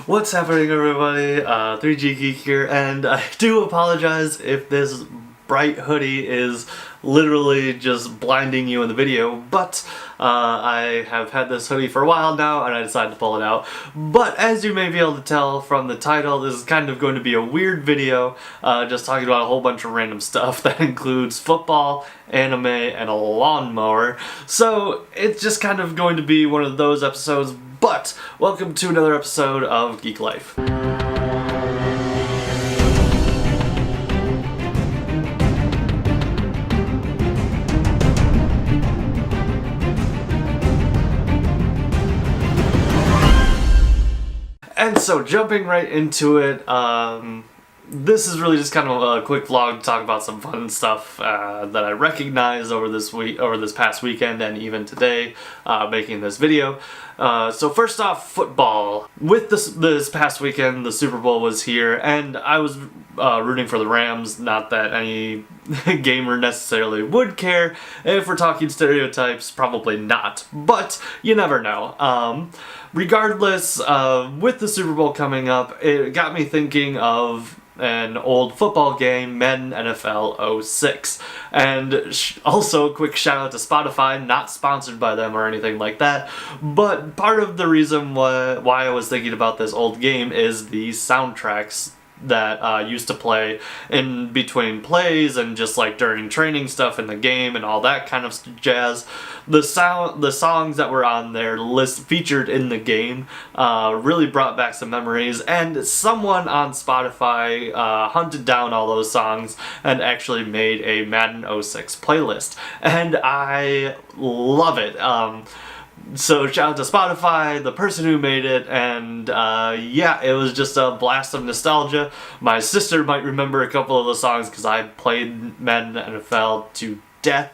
What's happening, everybody? 3G Geek here, and I do apologize if this bright hoodie is literally just blinding you in the video, but I have had this hoodie for a while now and I decided to pull it out. But as you may be able to tell from the title, this is kind of going to be a weird video, just talking about a whole bunch of random stuff that includes football, anime, and a lawnmower. So it's just kind of going to be one of those episodes, but welcome to another episode of Geek Life. And so, jumping right into it, this is really just kind of a quick vlog to talk about some fun stuff that I recognized over this past weekend and even today, making this video. So first off, football. With this past weekend, the Super Bowl was here, and I was rooting for the Rams. Not that any gamer necessarily would care. If we're talking stereotypes, probably not. But you never know. Regardless, with the Super Bowl coming up, it got me thinking of an old football game, Madden NFL 06. And also a quick shout out to Spotify, not sponsored by them or anything like that, but part of the reason why I was thinking about this old game is the soundtracks that used to play in between plays and just like during training stuff in the game and all that kind of jazz. The songs that were on their list featured in the game really brought back some memories, and someone on Spotify hunted down all those songs and actually made a Madden 06 playlist, and I love it. So shout out to Spotify, the person who made it, and yeah, it was just a blast of nostalgia. My sister might remember a couple of the songs because I played Madden NFL to death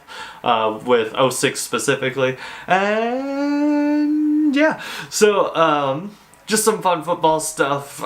with 06 specifically, and yeah, so just some fun football stuff.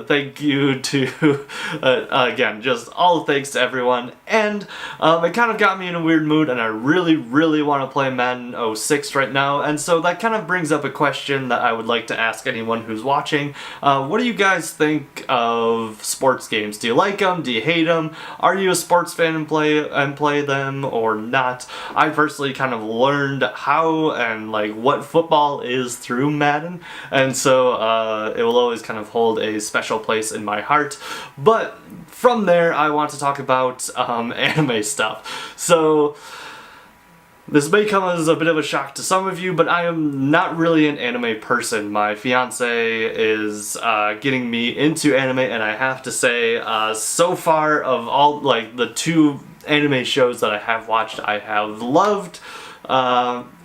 Thank you to, again, just all thanks to everyone. And it kind of got me in a weird mood, and I really, really want to play Madden 06 right now. And so that kind of brings up a question that I would like to ask anyone who's watching. What do you guys think of sports games? Do you like them? Do you hate them? Are you a sports fan and play them or not? I personally kind of learned how and like what football is through Madden, and so it will always kind of hold a special place in my heart. But from there, I want to talk about anime stuff. So this may come as a bit of a shock to some of you, but I am not really an anime person. My fiance is getting me into anime, and I have to say, so far of all like the two anime shows that I have watched, I have loved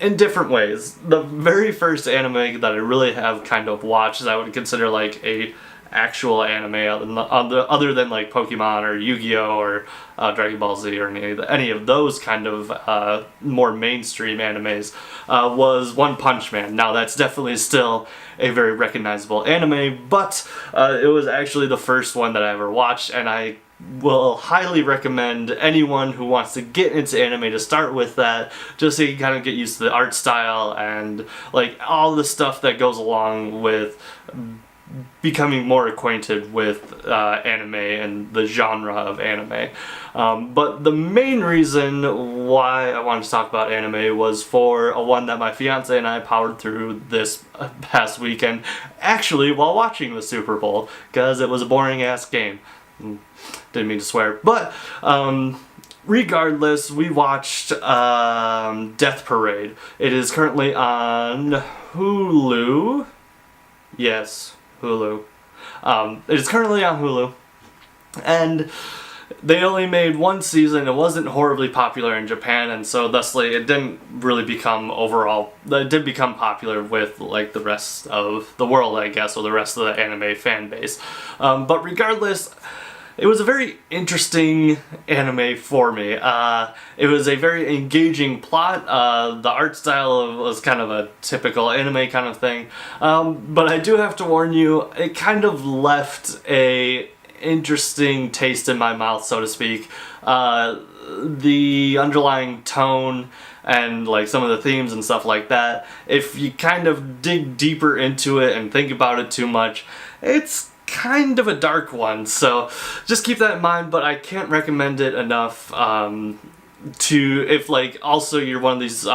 in different ways. The very first anime that I really have kind of watched, I would consider like a actual anime other than like Pokemon or Yu-Gi-Oh or Dragon Ball Z or any of those kind of more mainstream animes, was One Punch Man. Now that's definitely still a very recognizable anime, but it was actually the first one that I ever watched, and I will highly recommend anyone who wants to get into anime to start with that, just so you can kind of get used to the art style and like all the stuff that goes along with becoming more acquainted with anime and the genre of anime. But the main reason why I wanted to talk about anime was for a one that my fiance and I powered through this past weekend, actually while watching the Super Bowl, because it was a boring ass game. Didn't mean to swear, but regardless, we watched Death Parade. It is currently on Hulu. Yes, Hulu. It is currently on Hulu, and they only made one season. It wasn't horribly popular in Japan, and so thusly it didn't really become it did become popular with like the rest of the world, I guess, or the rest of the anime fan base. But regardless, it was a very interesting anime for me. It was a very engaging plot. The art style was kind of a typical anime kind of thing. But I do have to warn you, it kind of left a interesting taste in my mouth, so to speak. The underlying tone and like some of the themes and stuff like that, if you kind of dig deeper into it and think about it too much, it's kind of a dark one. So just keep that in mind, but I can't recommend it enough. If like also you're one of these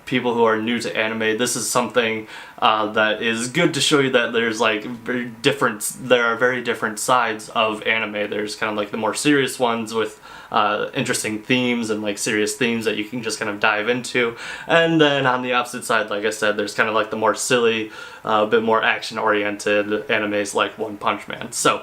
people who are new to anime, this is something that is good to show you that there's like there are very different sides of anime. There's kind of like the more serious ones with interesting themes and like serious themes that you can just kind of dive into, and then on the opposite side, like I said, there's kind of like the more silly, a bit more action oriented animes like One Punch Man. So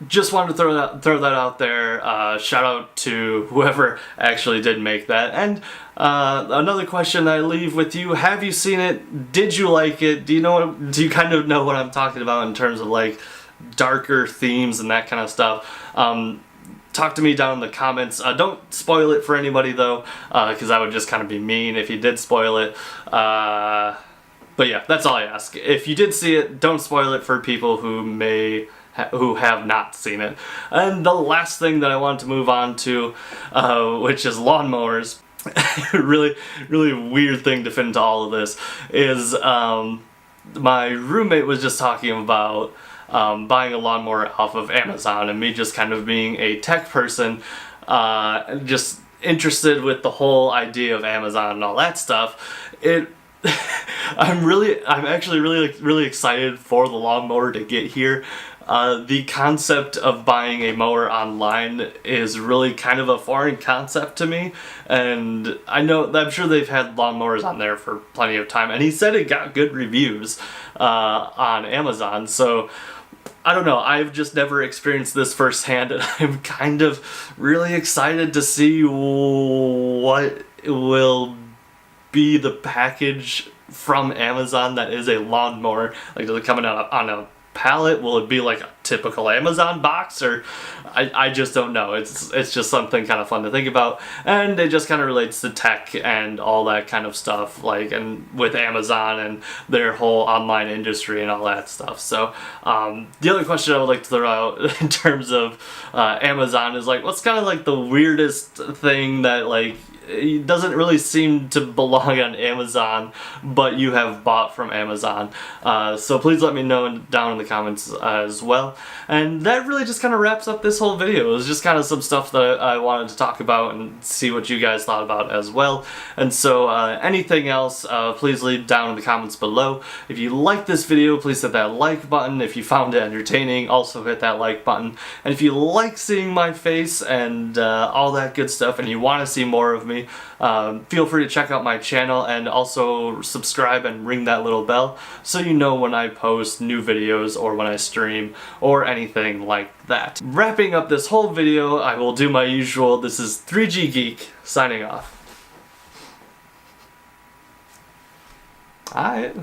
just wanted to throw that out there. Shout out to whoever actually did make that. And another question I leave with you: have you seen it? Did you like it? Do you kind of know what I'm talking about in terms of like darker themes and that kind of stuff? Talk to me down in the comments. Don't spoil it for anybody though, because that would just kind of be mean if you did spoil it. But yeah, that's all I ask. If you did see it, don't spoil it for people who have not seen it. And the last thing that I want to move on to, which is lawnmowers. really weird thing to fit into all of this is my roommate was just talking about buying a lawnmower off of Amazon, and me just kind of being a tech person, just interested with the whole idea of Amazon and all that stuff. I'm actually really excited for the lawnmower to get here. The concept of buying a mower online is really kind of a foreign concept to me, and I'm sure they've had lawnmowers on there for plenty of time, and he said it got good reviews on Amazon, so I don't know, I've just never experienced this firsthand, and I'm kind of really excited to see what will be the package from Amazon that is a lawnmower. Like, does it come on a pallet? Will it be like a typical Amazon box, or I just don't know. It's just something kind of fun to think about, and it just kind of relates to tech and all that kind of stuff, like, and with Amazon and their whole online industry and all that stuff. So the other question I would like to throw out in terms of Amazon is like, what's kind of like the weirdest thing that like it doesn't really seem to belong on Amazon, but you have bought from Amazon. So please let me know down in the comments as well. And that really just kind of wraps up this whole video. It was just kind of some stuff that I wanted to talk about and see what you guys thought about as well. And so anything else, please leave down in the comments below. If you like this video, please hit that like button. If you found it entertaining, also hit that like button. And if you like seeing my face and all that good stuff, and you want to see more of me, feel free to check out my channel, and also subscribe and ring that little bell so you know when I post new videos or when I stream or anything like that. Wrapping up this whole video, I will do my usual. This is 3G Geek signing off. Alright.